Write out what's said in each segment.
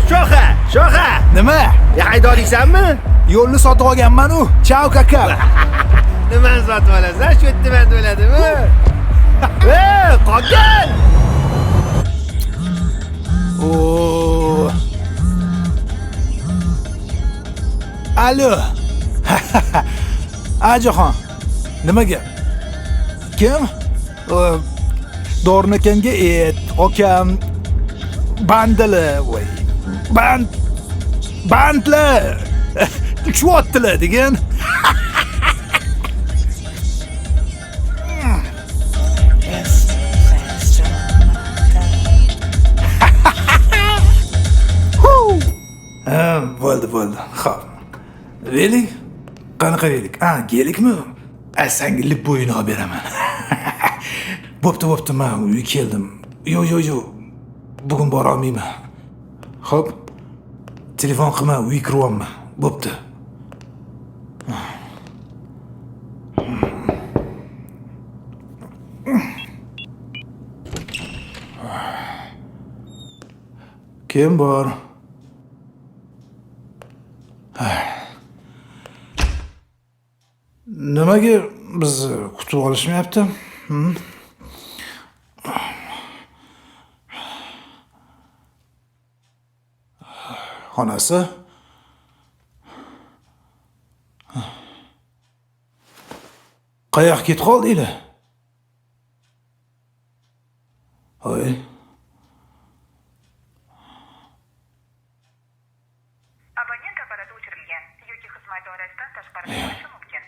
Shoha! Nima? Haydoriysanmi? Yo'lni sotib olganman-u. Chao kaka. Nimani sotib olasan? Shu yerda man bo'ladimi? Qolgan! Oo. Alo. Ajoxon. Nima gap? Kim? Dornikenga et, okam bandili, voy. Bandlar. Uchyaptilar degan. Bo'ldi. Xo'p. Velik? Qanaqa velik? Gelikmi? Senga lip bo'yini olib beraman. Bo'pti, men uyga keldim. Yo'q. Bugun bora olmayman. Xo'p. Telefon qilma, uyga kiryapman. Bo'pti. Kim bor? Nimaga bizni kutib olishmayapti? Xonasi? Qayoqqa ketib qoldinglar? Hoy. Abonent apparati o'chirilgan yoki xizmat doirasidan tashqarida bo'lishi mumkin.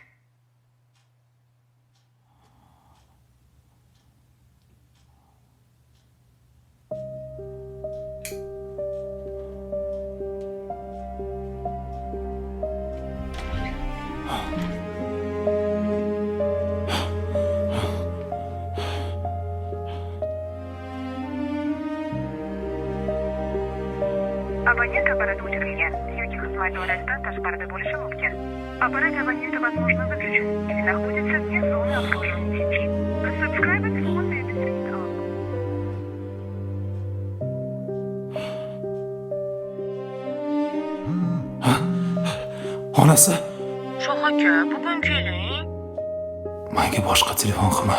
Абонент аппарати o'chirilgan yoki xizmat doirasidan tashqarida bo'lishi mumkin. Аппарат абонента возможно выключен или находится вне зоны обслуживания сети. Subscribe and phone may be turned off. Xonasi? Shoh aka, bugun keling. Menga boshqa telefon qilma.